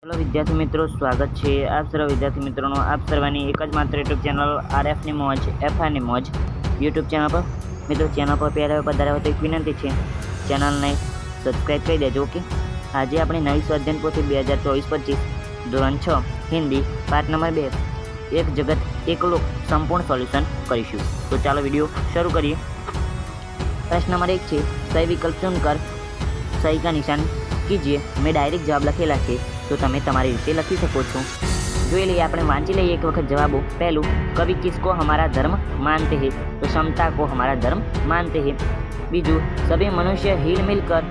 Hello विद्यार्थी मित्रों, स्वागत है आप सर्व विद्यार्थी मित्रों आप सर्वानी एक ज मात्र यूट्यूब चैनल RF ની મોજ FR ની મોજ यूट्यूब चैनल पर मित्रों चैनल पर पहले पधार्या हो तो एक विनंती है चैनल ने सब्सक्राइब कर देजो। कि आज अपनी नवी स्वाध्याय पोथी 2024-25 धोरण 6 हिंदी पाठ नंबर 2 एक जगत एक लोक संपूर्ण सोल्यूशन करीशुं। तो चलो वीडियो शुरू करिए। प्रश्न नंबर 1 है सही विकल्प चुनकर सही का निशान कीजिए। मैं डायरेक्ट जवाब लखेला है तो तमे तमारी रीते लखी सको छो। जोई लईए, आपणे वांची लईए एक वखत जवाबो। पहलू, कवि किसको हमारा धर्म मानते हैं? तो क्षमता को हमारा धर्म मानते हैं। बीजू, सभी मनुष्य हिल मिलकर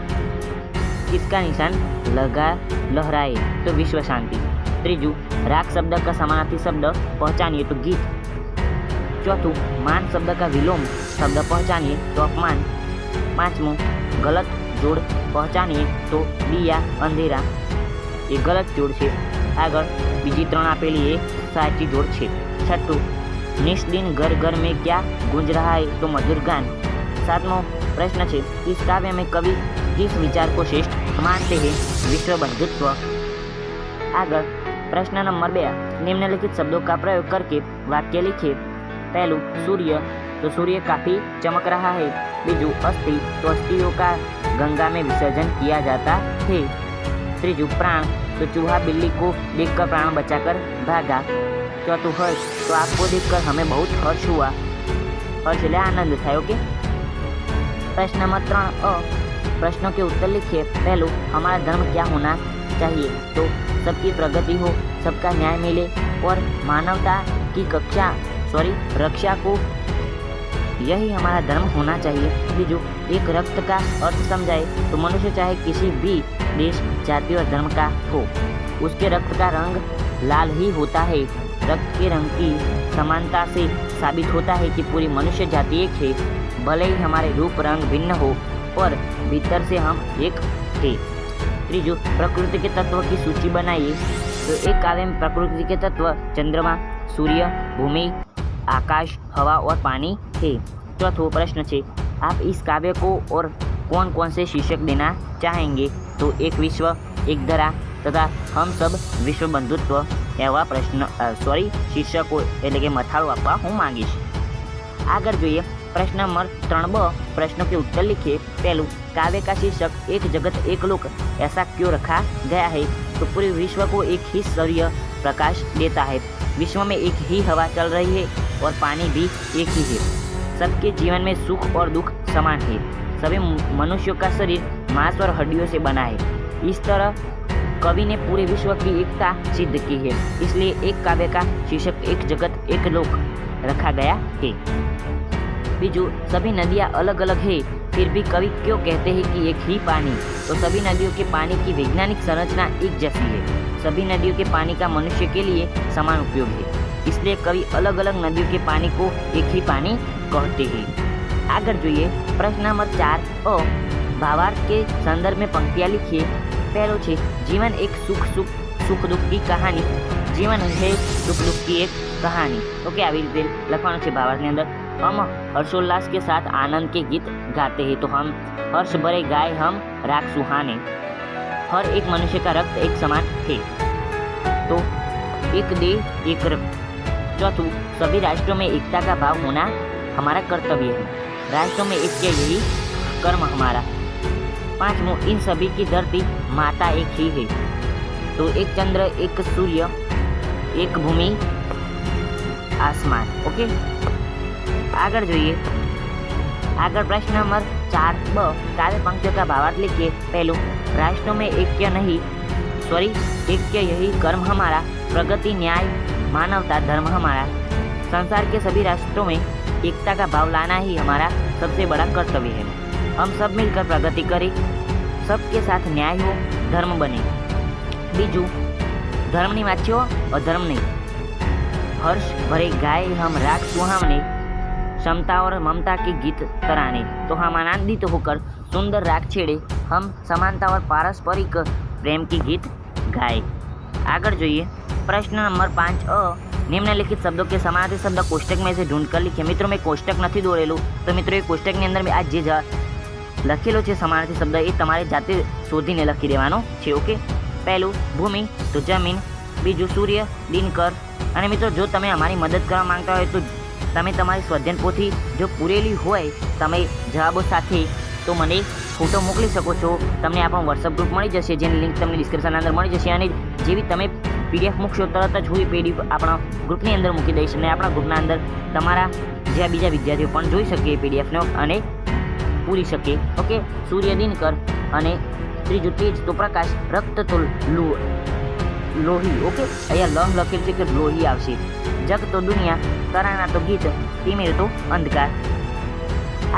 किसका निशान लहराए? तो विश्व शांति। त्रीजू, राग शब्द का समानार्थी शब्द पहचानिए तो गीत। चौथू, मान शब्द का विलोम शब्द पहचानिए तो अपमान। पांचमू, गलत जोड़ पहचानिए तो दिया अंधेरा। ये गलत जोड़ है। आगर बीजी त्रण आपेली ए साची जोड़ है। छठू, निष्दिन घर घर में क्या गूंज रहा है? तो मधुर गान। सातमो प्रश्न है इस काव्य में कवि किस विचार को श्रेष्ठ मानते हैं? विश्व बंधुत्व। आगर प्रश्न नंबर 2, निम्नलिखित शब्दों का प्रयोग करके वाक्य लिखिए। पहलू, सूर्य तो सूर्य काफी चमक रहा है। बीजू, अस्थि तो अस्थियों का गंगा में विसर्जन किया जाता है। त्रीजू, प्राण तो चूहा बिल्ली को देखकर प्राण बचाकर भागा। चौथू, हर्ष तो आपको देखकर हमें बहुत हर्ष हुआ। हर्ष ले आनंद था। ओके। प्रश्न नंबर 3 अ, प्रश्नों के उत्तर लिखिए। पहलू, हमारा धर्म क्या होना चाहिए? तो सबकी प्रगति हो, सबका न्याय मिले और मानवता की रक्षा को, यही हमारा धर्म होना चाहिए। बीजू, एक रक्त का अर्थ समझाए तो मनुष्य चाहे किसी भी देश, जाति और धर्म का हो, उसके रक्त का रंग लाल ही होता है। रक्त के रंग की समानता से साबित होता है कि पूरी मनुष्य जाति एक है, भले ही हमारे रूप रंग भिन्न हो और भीतर से हम एक थे। त्रीजू, प्रकृति के तत्व की सूची बनाइए। तो एक काव्य में प्रकृति के तत्व चंद्रमा, सूर्य, भूमि, आकाश, हवा और पानी है। चौथो प्रश्न है आप इस काव्य को और कौन कौन से शीर्षक देना चाहेंगे? तो एक विश्व, एक धरा तथा हम सब विश्व बंधुत्व एवं प्रश्न शीर्षकों एटले के मथाळो आपवा हूँ मांगीश। आगर जोईए। प्रश्न नंबर 3 प्रश्नों के उत्तर लिखिए। पहलू, काव्य का शीर्षक एक जगत एक लोक ऐसा क्यों रखा गया है? तो पूरे विश्व को एक ही सूर्य प्रकाश देता है, विश्व में एक ही हवा चल रही है और पानी भी एक ही है। सबके जीवन में सुख और दुख समान है। सभी मनुष्यों का शरीर मांस और हड्डियों से बना है। इस तरह कवि ने पूरे विश्व की एकता सिद्ध की है, इसलिए एक काव्य का शीर्षक एक जगत एक लोक रखा गया है। बीजू, सभी नदियाँ अलग अलग है, फिर भी कवि क्यों कहते हैं कि एक ही पानी? तो सभी नदियों के पानी की वैज्ञानिक संरचना एक जैसी है। सभी नदियों के पानी का मनुष्य के लिए समान उपयोग है, इसलिए कवि अलग अलग नदियों के पानी को एक ही पानी कहते हैं। आगे जोईए। प्रश्न नंबर 4 अ, भावार्थ के संदर्भ में पंक्तियां लिखिए। पहलो छे जीवन एक सुख दुख की कहानी। जीवन है सुख दुख की एक कहानी। ओके, આવી રીતે લખવાનું છે ભાવાર્થની અંદર। हम हर्षोल्लास के साथ आनंद के गीत गाते हैं, तो हम हर्ष भरे गाए हम राग सुहाने। हर एक मनुष्य का रक्त एक समान है, तो एक देह एक रक्त। चौथू, सभी राष्ट्रों में एकता का भाव होना हमारा कर्तव्य है, राष्ट्रों में ऐक्य यही कर्म हमारा। पांचवों, इन सभी की धरती माता एक ही है, तो एक चंद्र एक सूर्य एक भूमि आसमान। ओके, आगे जोईए। आगे प्रश्न नंबर 4 ब, काव्य पंक्तियों का भावार्थ लिखिए। पहलू, राष्ट्रों में ऐक्य ऐक्य यही कर्म हमारा, प्रगति न्याय मानवता धर्म हमारा। संसार के सभी राष्ट्रों में एकता का भाव लाना ही हमारा सबसे बड़ा कर्तव्य है। हम सब मिलकर प्रगति करें, सबके साथ न्याय हो, धर्म बने। बीजू, धर्म नहीं वाच्यो और धर्म नहीं। हर्ष भरे गाए हम राग सुहावने, क्षमता और ममता के गीत तराने, तो हम आनंदित होकर सुंदर राग छेड़े, हम समानता और पारस्परिक प्रेम की गीत गाए। आगे जोईए। प्रश्न नंबर 5 अ, निम्नलिखित शब्दों के समानार्थी शब्द कोष्टक में से ढूंढकर लिखिए। मित्रों, मैं कोष्टक नहीं दौड़ेलू, तो मित्रों ये कोष्टक अंदर में आज जे લખેલો છે સમાનાર્થી શબ્દ એ તમારે જાતે શોધીને લખી દેવાનો છે। ઓકે, પહેલું ભૂમિ તો જમીન, બીજું સૂર્ય, દિનકર. અને મિત્રો જો તમે અમારી મદદ કરવા માંગતા હોય તો તમે તમારી સ્વાધ્યાયન પોથી જો પૂરેલી હોય તમે જવાબો સાથે તો મને ફોટો મોકલી શકો છો. તમને આપણો વોટ્સઅપ ગ્રુપ મળી જશે જેની લિંક તમને ડિસ્ક્રિપ્શનની અંદર મળી જશે. અને જેવી તમે PDF મૂકશો તરત જ હું PDF આપણા ગ્રુપની અંદર મૂકી દઈશ અને આપણા ગ્રુપના અંદર તમારા જ્યાં બીજા વિદ્યાર્થીઓ પણ જોઈ શકે PDFનો અને પૂરી શકે. ઓકે, સૂર્ય, દિનકર અને ત્રીજું તેજ તો પ્રકાશ, રક્ત તો લોહી. ઓકે, અહીંયા લહ લખેલું છે કે લોહી આવશે. જગ તો દુનિયા, તરાના તો ગીત, તિમિર તો અંધકાર.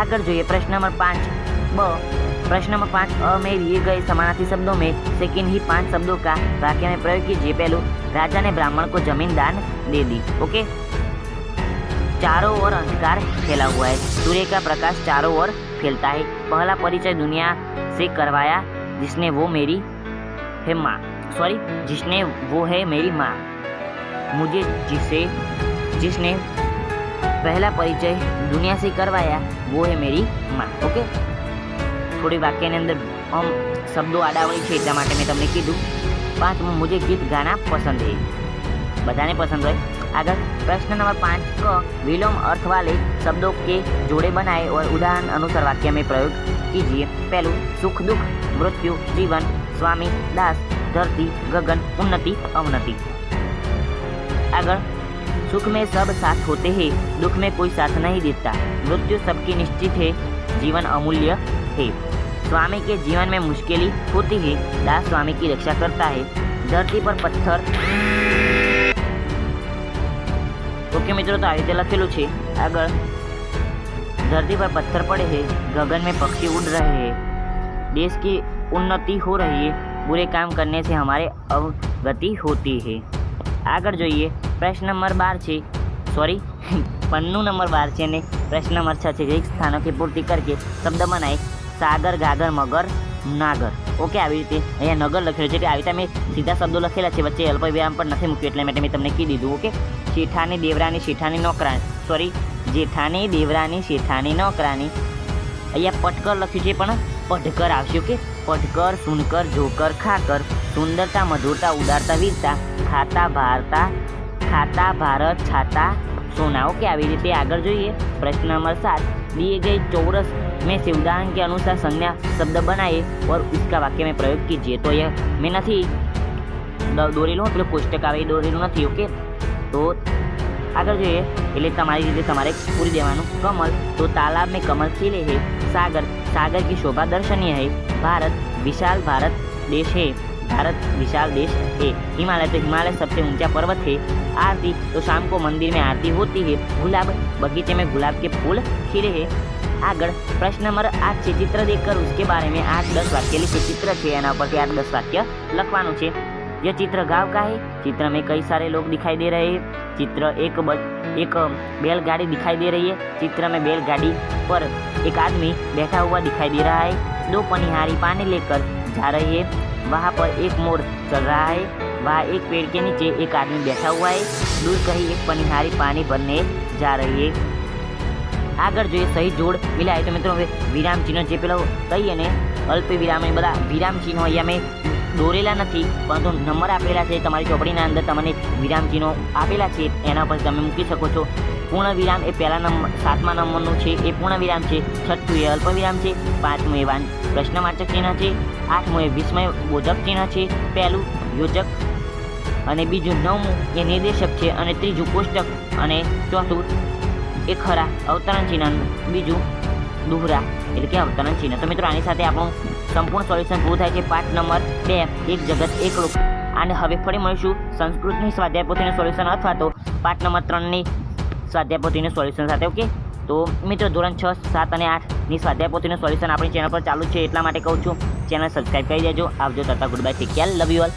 આગળ જોઈએ प्रश्न नंबर 5 ब. प्रश्न नंबर 5 अ में दिए गए समानार्थी शब्दों में से किन्हीं 5 शब्दों का वाक्य में प्रयोग कीजिए. पहलू, राजा ने ब्राह्मण को जमीन दान दे दी. ओके, चारों ओर अंधकार फैला हुआ है, सूर्य का प्रकाश चारों ओर फैलता है. पहला परिचय दुनिया से करवाया जिसने वो है मेरी माँ. मुझे जिसने पहला परिचय दुनिया से करवाया वो है मेरी माँ. ओके, થોડી વાક્યની અંદર શબ્દો આડાવડી છે એટલા માટે મેં તમને કીધું. 5 मुझे गीत गाना पसंद है. બધાને પસંદ હોય. आगे प्रश्न नंबर 5 क विलोम अर्थ वाले शब्दों के जोड़े बनाए और उदाहरण अनुसार वाक्य में प्रयोग कीजिए. पहलू, सुख दुख, मृत्यु, जीवन, स्वामी, दास, धरती, गगन, उन्नति, अवनति. आगे, सुख में सब साथ होते हैं, दुख में कोई साथ नहीं देता. मृत्यु सबकी निश्चित है, जीवन अमूल्य है. स्वामी के जीवन में मुश्किलें होती है, दास स्वामी की रक्षा करता है. धरती पर पत्थर. ओके मित्रों, तो आ रीते लखेलू है. आगे, धरती पर पत्थर पड़े हैं, गगन में पक्षी उड़ रहे हैं, देश की उन्नति हो रही है, बुरे काम करने से हमारे अवगति होती है. आगे જોઈએ प्रश्न नंबर 12 છે. सॉरी पन्नू नंबर 12 છે ને प्रश्न नंबर 6 છે. એક સ્થાનો की पूर्ति करके शब्द बनाए. सागर, गागर, मगर, नागर. ओके, આવી રીતે અહીંયા નગર લખેલું છે એટલે આવી રીતે મેં સીધા શબ્દો લખેલા છે, વચ્ચે અલ્પ વિરામ પણ નથી મૂક્યું એટલે માટે મેં તમને કહી દીધું. ઓકે, શેઠાની, દેવરાની, શેઠાની, નોકરાની. સોરી, જેઠાની, દેવરાની, શેઠાની, નોકરાની. અહીંયા પટકર લખ્યું છે પણ પઢકર આવશે. ઓકે, પઢકર, સુનકર, જોકર, ખાકર. સુંદરતા, મધુરતા, ઉદારતા, વીરતા. खाता भारत, छाता, सोना. ओके, આવી રીતે આગળ જોઈએ. प्रश्न नंबर 7 दिए गए चौरस में से उदाहरण के अनुसार संज्ञा शब्द बनाए और इसका वाक्य में प्रयोग कीजिए. तो यह मैं नहीं દોરેલું પેલું કોષ્ટક આવે એ દોરેલું નથી. ઓકે, તો આગળ જોઈએ એટલે તમારી રીતે તમારે પૂરી દેવાનું. कमल तो तालाब में कमल खिले है. सागर, सागर की शोभा दर्शनीय है. भारत, विशाल भारत देश है, भारत विशाल देश है. हिमालय तो हिमालय सबसे ऊंचा पर्वत है. आरती तो शाम को मंदिर में आरती होती है. गुलाब, बगीचे में गुलाब के फूल खिले हैं. आगे प्रश्न नंबर 8 છે. चित्र देखकर उसके बारे में 8-10 वाक्य लिखे. चित्र છે એના ઉપરથી 8-10 वाक्य લખવાનું છે. यह चित्र गांव का है. चित्र में कई सारे लोग दिखाई दे रहे हैं. चित्र एक बैलगाड़ी दिखाई दे रही है. चित्र में बैलगाड़ी पर एक आदमी बैठा हुआ दिखाई दे रहा है. 2 पनिहारी पानी लेकर जा रही है. वहाँ पर एक मोर चल रहा है. वहाँ एक पेड़ के नीचे एक आदमी बैठा हुआ है. दूर कहीं एक पनिहारी पानी भरने जा रही है. આગળ જોઈએ સહી જોડ મિલાય તો મિત્રો હવે વિરામ ચિહ્ન જે પેલો કહીએ ને અલ્પ વિરામ એ બધા વિરામ ચિહ્નો અહીંયા મેં દોરેલા નથી પરંતુ નંબર આપેલા છે તમારી ચોપડીના અંદર તમને વિરામ ચિહ્નો આપેલા છે એના પર તમે મૂકી શકો છો. પૂર્ણ વિરામ એ પહેલા નંબર 7મા નંબરનું છે એ પૂર્ણ વિરામ છે. 6થું એ અલ્પ વિરામ છે. 5મું એ પ્રશ્નવાચક ચિહ્ન છે. 8મું એ વિસ્મય બોધક ચિહ્ન છે. પહેલું યોજક અને બીજું 9મું એ નિર્દેશક છે અને ત્રીજું કોષ્ટક અને ચોથું એ ખરા અવતરણ ચિહ્ન, બીજું દુહરા એટલે કે અવતરણ ચિહ્ન. તો મિત્રો આની સાથે આપણું સંપૂર્ણ સોલ્યુશન પૂરું થાય છે. પાઠ નંબર 2 એક જગત એક લોક. અને હવે ફરી મળીશું સંસ્કૃતની સ્વાધ્યાય પોથીનું સોલ્યુશન અથવા તો પાઠ નંબર 3ની સ્વાધ્યાય પોથીનું સોલ્યુશન સાથે. ઓકે, તો મિત્રો ધોરણ 6, 7 અને 8ની સ્વાધ્યાય પોથીનું સોલ્યુશન આપણી ચેનલ પર ચાલુ છે એટલા માટે કહું છું ચેનલ સબસ્ક્રાઈબ કરી દેજો. આવજો, તથા good bye, take care, love you all.